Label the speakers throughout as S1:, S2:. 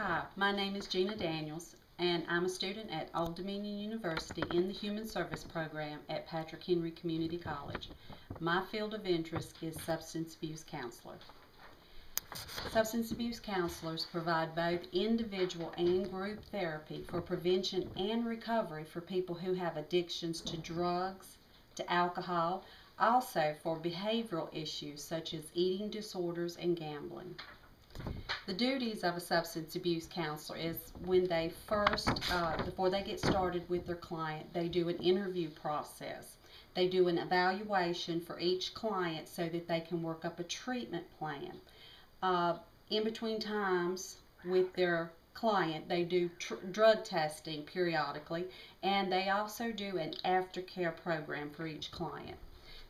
S1: Hi, my name is Genia Daniels, and I'm a student at Old Dominion University in the Human Service Program at Patrick Henry Community College. My field of interest is substance abuse counselor. Substance abuse counselors provide both individual and group therapy for prevention and recovery for people who have addictions to drugs, to alcohol, also for behavioral issues such as eating disorders and gambling. The duties of a substance abuse counselor is when they first, before they get started with their client, they do an interview process. They do an evaluation for each client so that they can work up a treatment plan. In between times with their client, they do drug testing periodically, and they also do an aftercare program for each client.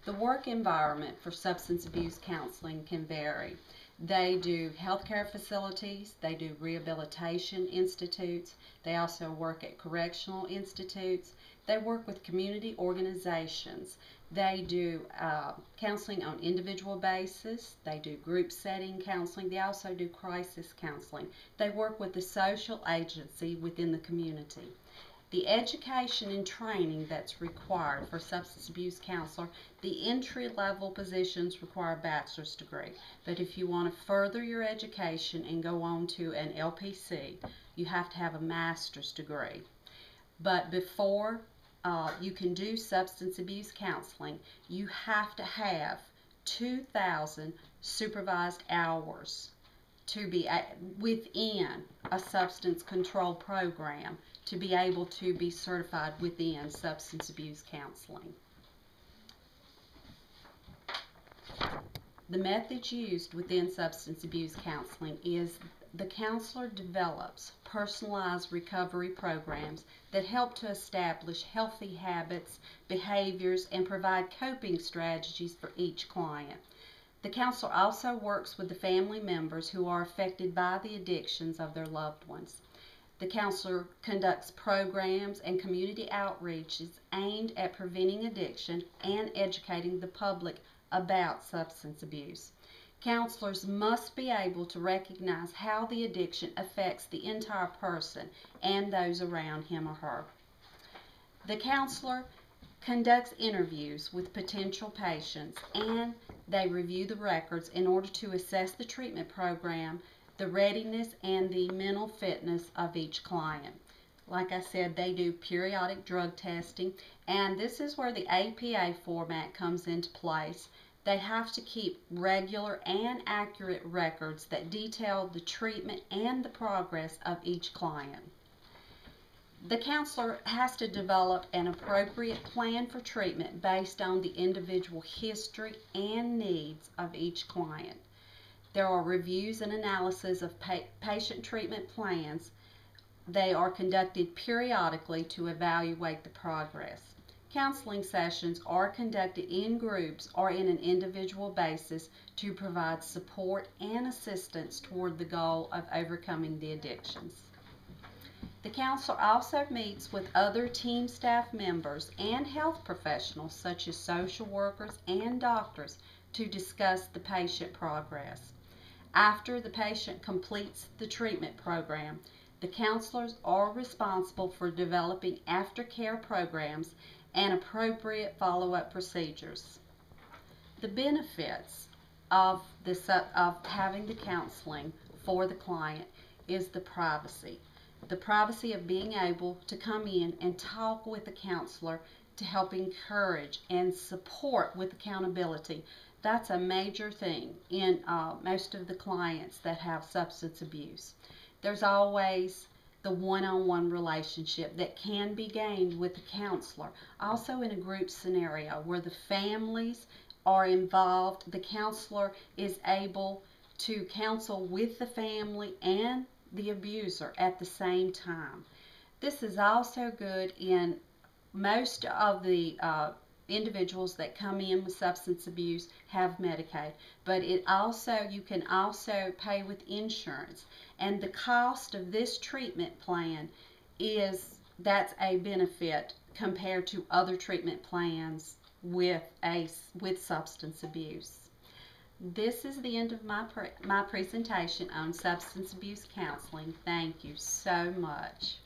S1: The work environment for substance abuse counseling can vary. They do healthcare facilities, they do rehabilitation institutes, they also work at correctional institutes, they work with community organizations, they do counseling on individual basis, they do group setting counseling, they also do crisis counseling. They work with the social agency within the community. The education and training that's required for substance abuse counselor, the entry-level positions require a bachelor's degree. But if you want to further your education and go on to an LPC, you have to have a master's degree. But before you can do substance abuse counseling, you have to have 2,000 supervised hours to be within a substance control program to be able to be certified within substance abuse counseling. The methods used within substance abuse counseling is the counselor develops personalized recovery programs that help to establish healthy habits, behaviors, and provide coping strategies for each client. The counselor also works with the family members who are affected by the addictions of their loved ones. The counselor conducts programs and community outreaches aimed at preventing addiction and educating the public about substance abuse. Counselors must be able to recognize how the addiction affects the entire person and those around him or her. The counselor conducts interviews with potential patients, and they review the records in order to assess the treatment program, the readiness, and the mental fitness of each client. Like I said, they do periodic drug testing, and this is where the APA format comes into place. They have to keep regular and accurate records that detail the treatment and the progress of each client. The counselor has to develop an appropriate plan for treatment based on the individual history and needs of each client. There are reviews and analysis of patient treatment plans. They are conducted periodically to evaluate the progress. Counseling sessions are conducted in groups or in an individual basis to provide support and assistance toward the goal of overcoming the addictions. The counselor also meets with other team staff members and health professionals such as social workers and doctors to discuss the patient progress. After the patient completes the treatment program, the counselors are responsible for developing aftercare programs and appropriate follow-up procedures. The benefits of having the counseling for the client is the privacy. The privacy of being able to come in and talk with the counselor to help encourage and support with accountability. That's a major thing in most of the clients that have substance abuse. There's always the one-on-one relationship that can be gained with the counselor. Also in a group scenario where the families are involved, the counselor is able to counsel with the family and the abuser at the same time. This is also good in most of the individuals that come in with substance abuse have Medicaid, but you can also pay with insurance, and the cost of this treatment plan that's a benefit compared to other treatment plans with substance abuse. This is the end of my presentation on substance abuse counseling. Thank you so much.